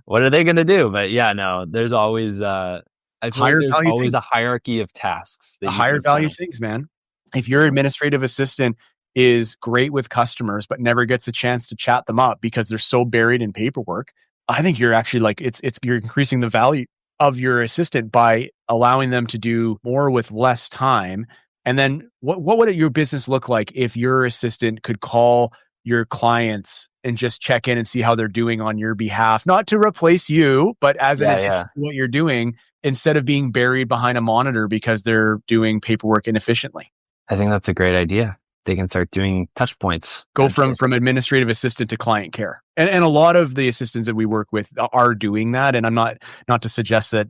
what are they going to do? But yeah, no, there's always, I feel like there's always a hierarchy of tasks. Higher value things, man. If your administrative assistant is great with customers, but never gets a chance to chat them up because they're so buried in paperwork, I think you're actually like, you're increasing the value of your assistant by allowing them to do more with less time. And then what would your business look like if your assistant could call your clients and just check in and see how they're doing on your behalf, not to replace you, but as an addition to what you're doing, instead of being buried behind a monitor because they're doing paperwork inefficiently? I think that's a great idea. They can start doing touch points. Go from administrative assistant to client care. And a lot of the assistants that we work with are doing that. And I'm not to suggest that,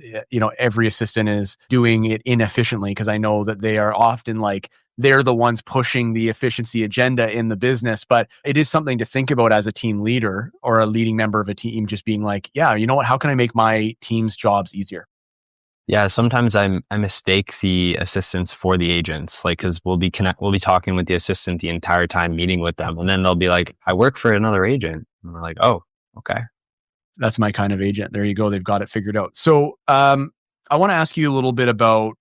every assistant is doing it inefficiently, because I know that they are often like, they're the ones pushing the efficiency agenda in the business. But it is something to think about as a team leader or a leading member of a team, just being like, yeah, you know what, how can I make my team's jobs easier? Yeah, sometimes I mistake the assistants for the agents, like, because we'll be talking with the assistant the entire time, meeting with them, and then they'll be like, "I work for another agent," and we're like, "Oh, okay, that's my kind of agent." There you go. They've got it figured out. So, I want to ask you a little bit about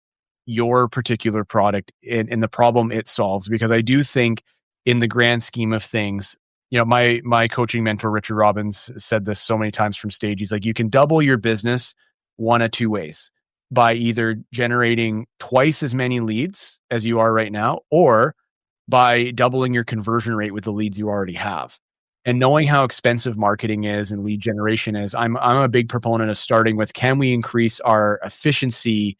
your particular product and the problem it solves, because I do think, in the grand scheme of things, my coaching mentor Richard Robbins said this so many times from stage. He's like, you can double your business one of two ways: by either generating twice as many leads as you are right now, or by doubling your conversion rate with the leads you already have. And knowing how expensive marketing is and lead generation is, I'm a big proponent of starting with, can we increase our efficiency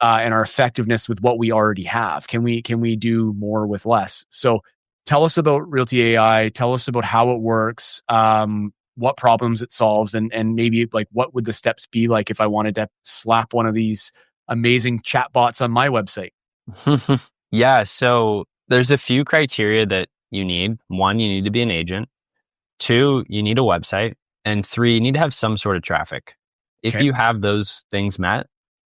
and our effectiveness with what we already have? Can we do more with less? So tell us about Realty AI. Tell us about how it works, what problems it solves, and maybe like what would the steps be like if I wanted to slap one of these amazing chatbots on my website? Yeah, so there's a few criteria that you need. One, you need to be an agent. Two, you need a website. And three, you need to have some sort of traffic. If Okay. you have those things met,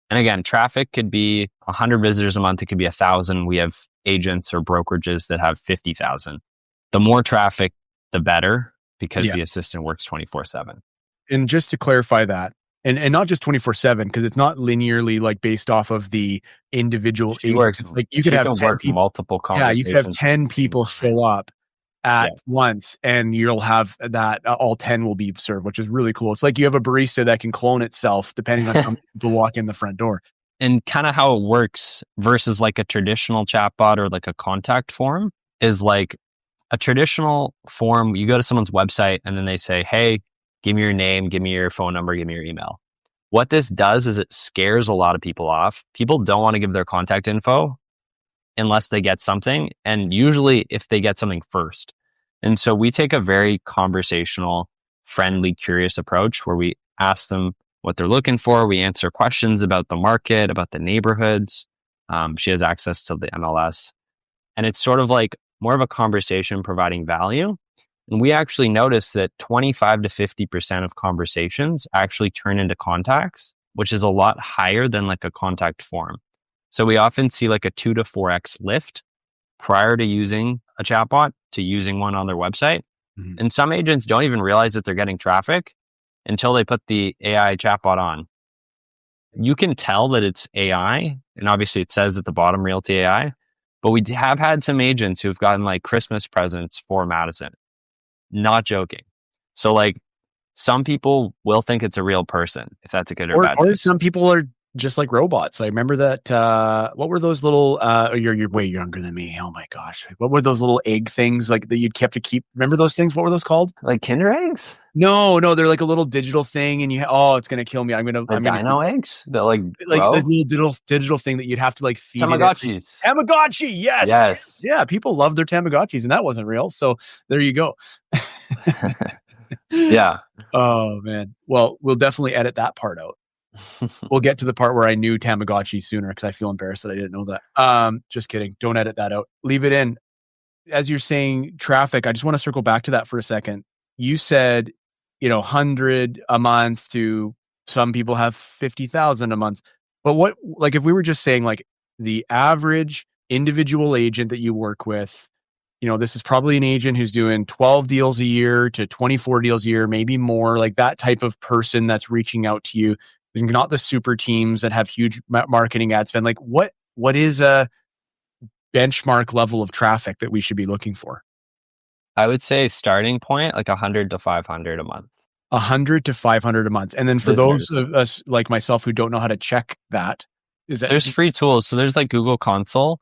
and again, traffic could be 100 visitors a month, it could be 1,000. We have agents or brokerages that have 50,000. The more traffic, the better, because Yeah. the assistant works 24/7. And just to clarify that, and not just 24/7, because it's not linearly like based off of the individual She agent. works, It's like you could she have can 10 work people. multiple Yeah, you could have conversations at 10 the same people time. show up Yeah. at once and you'll have that all 10 will be served, which is really cool. It's like you have a barista that can clone itself depending on how many people walk in the front door. And kind of how it works versus like a traditional chatbot or like a contact form is like a traditional form. You go to someone's website and then they say, hey, give me your name, give me your phone number, give me your email. What this does is it scares a lot of people off. People don't want to give their contact info unless they get something. And usually if they get something first. And so we take a very conversational, friendly, curious approach where we ask them what they're looking for. We answer questions about the market, about the neighborhoods. She has access to the MLS. And it's sort of like more of a conversation providing value. And we actually noticed that 25 to 50% of conversations actually turn into contacts, which is a lot higher than like a contact form. So we often see like a 2 to 4x lift prior to using a chatbot to using one on their website. Mhm. And some agents don't even realize that they're getting traffic until they put the AI chatbot on. You can tell that it's AI, and obviously it says at the bottom Realty AI, but we have had some agents who've gotten like Christmas presents for Madison. Not joking. So like some people will think it's a real person, if that's a good or bad Or thing. some people are just like robots. I remember that what were those little you're way younger than me. Oh my gosh. What were those little egg things like that you'd kept to keep? Remember those things? What were those called? Like Kinder eggs? No, they're like a little digital thing and oh, it's going to kill me. The I'm going to dino eggs that like like the grow? little digital thing that you'd have to like feed it. Tamagotchis. Tamagotchi, yes. Yes. Yeah, people love their Tamagotchis and that wasn't real. So there you go. Yeah. Oh man. Well, we'll definitely edit that part out. We'll get to the part where I knew Tamagotchi sooner because I feel embarrassed that I didn't know that. Just kidding. Don't edit that out. Leave it in. As you're saying traffic, I just want to circle back to that for a second. You said, 100 a month to some people have 50,000 a month. But what, like, if we were just saying like the average individual agent that you work with, this is probably an agent who's doing 12 deals a year to 24 deals a year, maybe more, like that type of person that's reaching out to you. Not the super teams that have huge marketing ad spend. Like what is a benchmark level of traffic that we should be looking for? I would say starting point like 100 to 500 a month. 100 to 500 a month. And then for those Visitors. of us like myself who don't know how to check that, is that There's free tools. So there's like Google Console.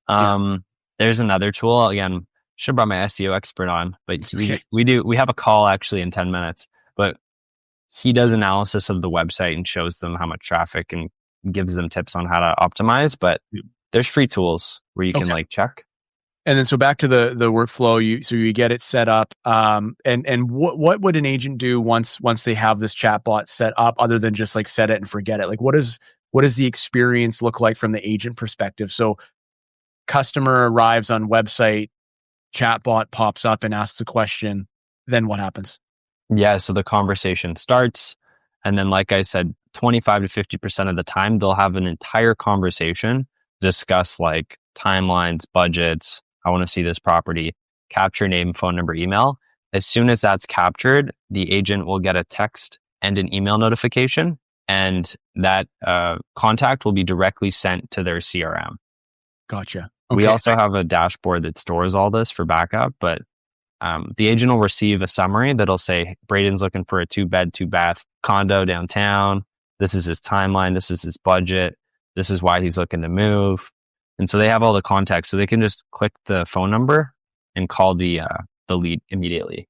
yeah, There's another tool. Again, should have brought my SEO expert on, but it's okay. we have a call actually in 10 minutes. But he does analysis of the website and shows them how much traffic and gives them tips on how to optimize. But there's free tools where you can Okay. like check. And then so back to the workflow, you get it set up. And what would an agent do once they have this chatbot set up, other than just like set it and forget it? Like what does the experience look like from the agent perspective? So customer arrives on website, chatbot pops up and asks a question. Then what happens? Yeah, so the conversation starts. And then, like I said, 25 to 50% of the time, they'll have an entire conversation, discuss like timelines, budgets. I want to see this property, capture name, phone number, email. As soon as that's captured, the agent will get a text and an email notification, and that contact will be directly sent to their CRM. Gotcha. We Okay. also have a dashboard that stores all this for backup, but the agent will receive a summary that'll say, Braden's looking for a 2-bed, 2-bath condo downtown. This is his timeline. This is his budget. This is why he's looking to move. And so they have all the context. So they can just click the phone number and call the lead immediately.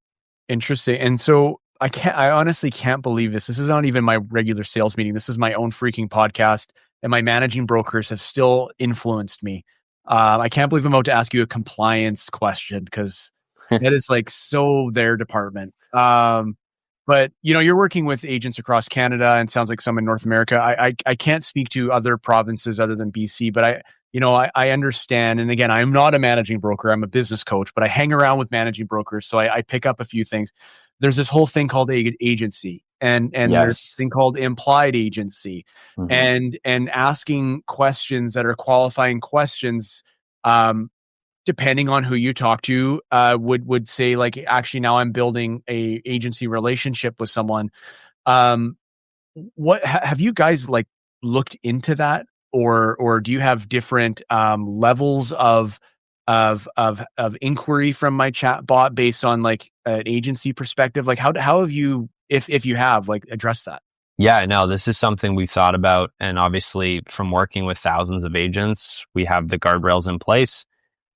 Interesting. And so I honestly can't believe this. This is not even my regular sales meeting. This is my own freaking podcast, and my managing brokers have still influenced me. I can't believe I'm about to ask you a compliance question because that is like so their department. But you're working with agents across Canada and sounds like some in North America. I can't speak to other provinces other than BC, but I understand. And again, I'm not a managing broker. I'm a business coach, but I hang around with managing brokers. So I pick up a few things. There's this whole thing called agency, and there's this Yes. thing called implied agency, Hmm. and asking questions that are qualifying questions. Depending on who you talk to, would say like, actually, now I'm building a agency relationship with someone. Um, what have you guys like looked into that, or do you have different levels of inquiry from my chat bot based on like an agency perspective? Like how have you, if you have, like addressed that? Yeah, no, this is something we've thought about. And obviously, from working with thousands of agents, we have the guardrails in place.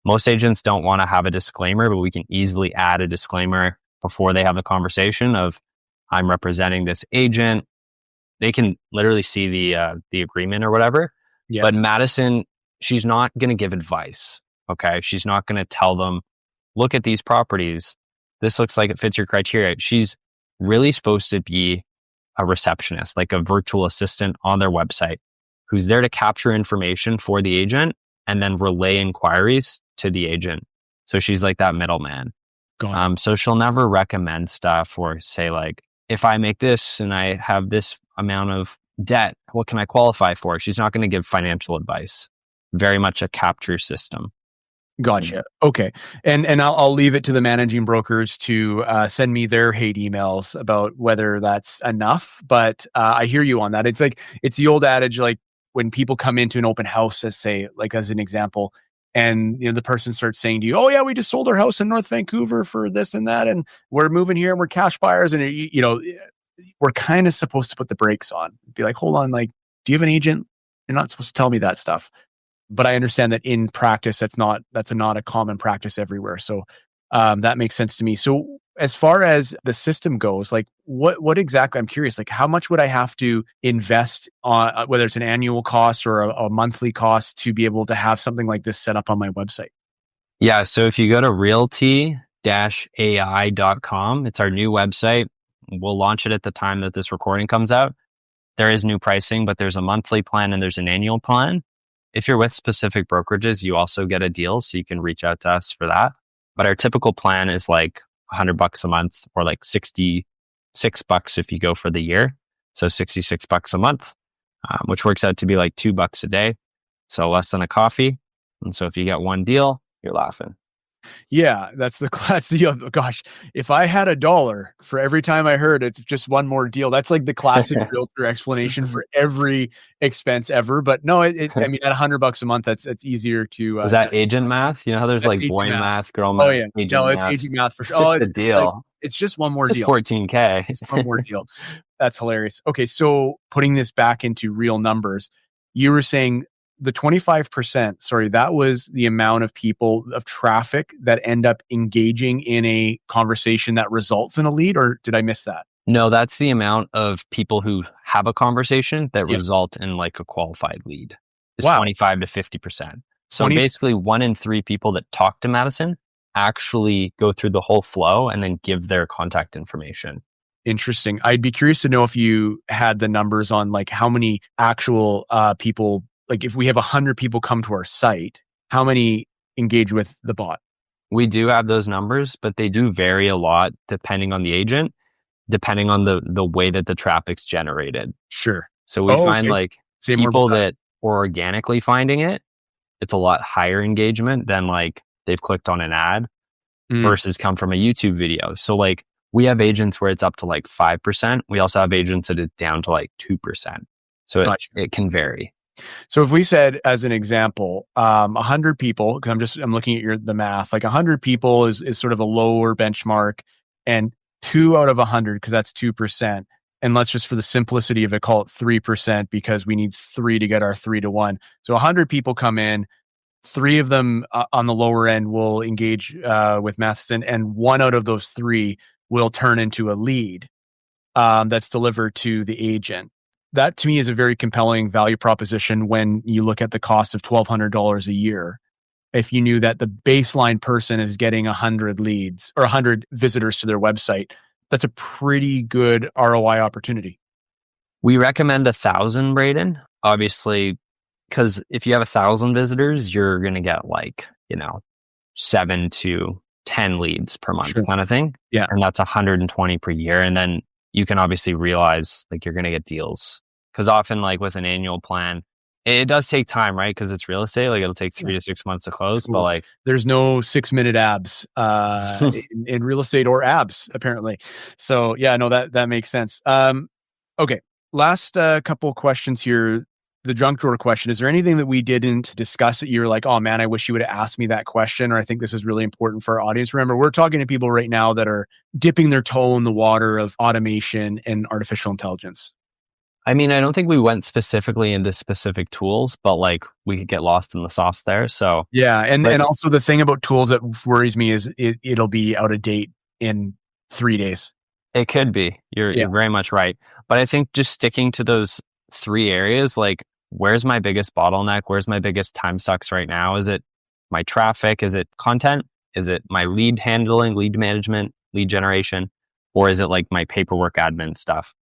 Most agents don't want to have a disclaimer, but we can easily add a disclaimer before they have the conversation of, I'm representing this agent. They can literally see the agreement or whatever. Yeah, But Madison, she's not going to give advice. Okay, she's not going to tell them, look at these properties. This looks like it fits your criteria. She's really supposed to be a receptionist, like a virtual assistant on their website, who's there to capture information for the agent and then relay inquiries to the agent. So she's like that middleman. got it. So she'll never recommend stuff or say like, if I make this and I have this amount of debt, what can I qualify for? She's not going to give financial advice. Very much a capture system. Gotcha. Okay. And I'll leave it to the managing brokers to send me their hate emails about whether that's enough. But I hear you on that. It's like, it's the old adage, like when people come into an open house, as say, like as an example, and the person starts saying to you, "Oh yeah, we just sold our house in North Vancouver for this and that, and we're moving here and we're cash buyers," and we're kind of supposed to put the brakes on, be like, "Hold on, like, do you have an agent? You're not supposed to tell me that stuff." But I understand that in practice, that's not a common practice everywhere. So that makes sense to me. So as far as the system goes, like what exactly? I'm curious. Like, how much would I have to invest on, whether it's an annual cost or a monthly cost, to be able to have something like this set up on my website? Yeah. So if you go to realty-ai.com, it's our new website. We'll launch it at the time that this recording comes out. There is new pricing, but there's a monthly plan and there's an annual plan. If you're with specific brokerages, you also get a deal. So you can reach out to us for that. But our typical plan is like $100 a month, or like $66 if you go for the year. So $66 a month, which works out to be like $2 a day. So less than a coffee. And so if you get one deal, you're laughing. Yeah, that's the gosh. If I had $1 for every time I heard it's just one more deal, that's like the classic realtor explanation for every expense ever. But no, I mean, at $100 a month, that's easier to Is that agent justify. math? You know how there's That's like aging boy math. math, girl Oh math, yeah, agent no, it's math? aging math for It's sure. Oh, just it's a just like, deal. it's just one more It's just deal. 14K. Just one more deal. That's hilarious. Okay, so putting this back into real numbers, you were saying the 25%, sorry, that was the amount of people, of traffic, that end up engaging in a conversation that results in a lead, or did I miss that? No, that's the amount of people who have a conversation that Yeah. result in like a qualified lead is Wow. 25 to 50%. So 20 basically 1 in 3 people that talk to Madison actually go through the whole flow and then give their contact information. Interesting. I'd be curious to know if you had the numbers on like how many actual people, like if we have 100 people come to our site, how many engage with the bot? We do have those numbers, but they do vary a lot depending on the agent, depending on the way that the traffic's generated. Sure. So we Oh, find okay. like Say more about people that. that are organically finding it, it's a lot higher engagement than like they've clicked on an ad Mm, versus come from a YouTube video. So like we have agents where it's up to like 5%. We also have agents that it's down to like 2%. So gotcha. it can vary. So if we said, as an example, 100 people, because I'm looking at the math, like 100 people is sort of a lower benchmark, and 2 out of 100, because that's 2%. And let's just, for the simplicity of it, call it 3%, because we need 3 to get our 3 to 1. So 100 people come in, 3 of them on the lower end will engage with Matheson, and 1 out of those 3 will turn into a lead that's delivered to the agent. That to me is a very compelling value proposition when you look at the cost of $1,200 a year. If you knew that the baseline person is getting 100 leads or 100 visitors to their website, that's a pretty good ROI opportunity. We recommend 1,000, Braden, obviously, because if you have 1,000 visitors, you're going to get 7 to 10 leads per month kind of thing. Yeah. And that's 120 per year. And then you can obviously realize you're going to get deals. Because often with an annual plan, it does take time, right? Because it's real estate. It'll take 3 to 6 months to close. But there's no 6-minute abs in real estate or abs, apparently. So yeah, no, that makes sense. Okay. Last couple questions here. The junk drawer question. Is there anything that we didn't discuss that you're like, oh man, I wish you would have asked me that question? Or I think this is really important for our audience. Remember, we're talking to people right now that are dipping their toe in the water of automation and artificial intelligence. I mean, I don't think we went specifically into specific tools, but we could get lost in the sauce there. So yeah. And also the thing about tools that worries me is it'll be out of date in 3 days. It could be. You're very much right. But I think just sticking to those 3 areas, where's my biggest bottleneck? Where's my biggest time sucks right now? Is it my traffic? Is it content? Is it my lead handling, lead management, lead generation? Or is it my paperwork admin stuff?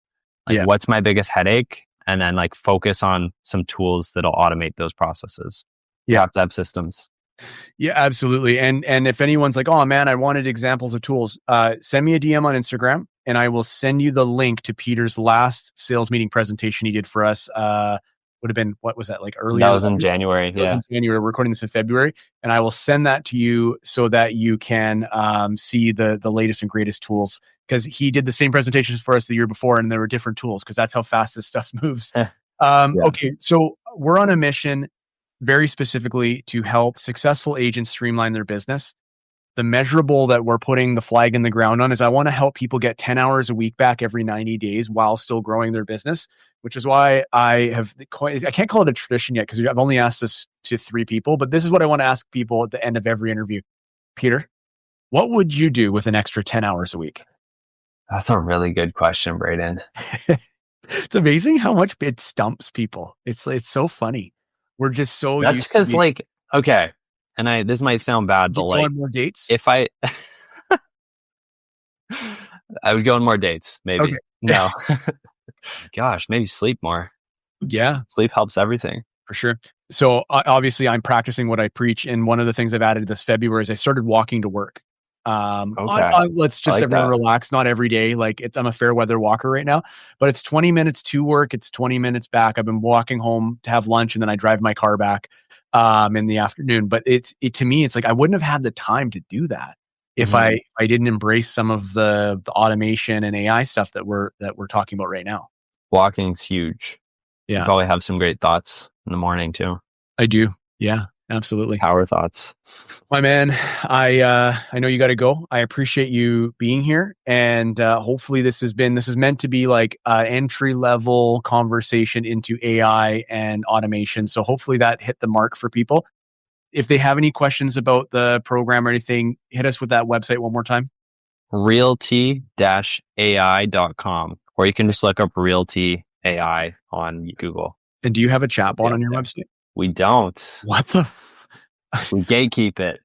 What's my biggest headache? And then focus on some tools that'll automate those processes. You have to have systems. Yeah, absolutely. And if anyone's like, oh man, I wanted examples of tools, send me a DM on Instagram and I will send you the link to Peter's last sales meeting presentation he did for us. Would have been, what was that, earlier? That was in January. That was in January. We're recording this in February. And I will send that to you so that you can see the latest and greatest tools. Because he did the same presentations for us the year before and there were different tools because that's how fast this stuff moves. Okay, so we're on a mission very specifically to help successful agents streamline their business. The measurable that we're putting the flag in the ground on is I want to help people get 10 hours a week back every 90 days while still growing their business, which is why I can't call it a tradition yet because I've only asked this to 3 people, but this is what I want to ask people at the end of every interview. Peter, what would you do with an extra 10 hours a week? That's a really good question, Braden. It's amazing how much it stumps people. It's so funny. We're just so That's used to because okay. And this might sound bad, but go on more dates. If I would go on more dates, maybe. Okay. No. Gosh, maybe sleep more. Yeah. Sleep helps everything. For sure. So obviously I'm practicing what I preach. And one of the things I've added this February is I started walking to work. Let's just everyone relax. Not every day. I'm a fair weather walker right now, but it's 20 minutes to work. It's 20 minutes back. I've been walking home to have lunch and then I drive my car back in the afternoon. But to me, it's I wouldn't have had the time to do that if I didn't embrace some of the automation and AI stuff that we're talking about right now. Walking's huge. Yeah. You probably have some great thoughts in the morning too. I do. Yeah. Absolutely. Power thoughts. My man, I know you got to go. I appreciate you being here. And hopefully this is meant to be an entry level conversation into AI and automation. So hopefully that hit the mark for people. If they have any questions about the program or anything, hit us with that website one more time. Realty-ai.com. Or you can just look up Realty AI on Google. And do you have a chatbot on your website? We don't. What the? We gatekeep it.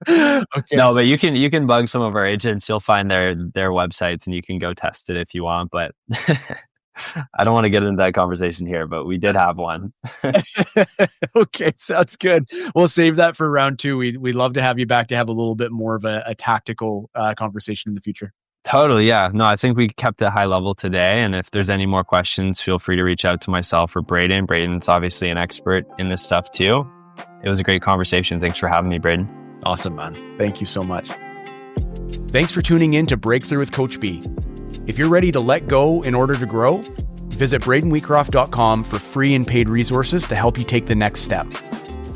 Okay. No, but you can bug some of our agents. You'll find their websites and you can go test it if you want. But I don't want to get into that conversation here, but we did have one. Okay, sounds good. We'll save that for round 2. We'd love to have you back to have a little bit more of a tactical conversation in the future. Totally, yeah. No, I think we kept it high level today. And if there's any more questions, feel free to reach out to myself or Braden. Braden's obviously an expert in this stuff too. It was a great conversation. Thanks for having me, Braden. Awesome, man. Thank you so much. Thanks for tuning in to Breakthrough with Coach B. If you're ready to let go in order to grow, visit BradenWheatcroft.com for free and paid resources to help you take the next step.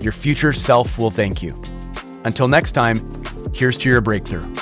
Your future self will thank you. Until next time, here's to your breakthrough.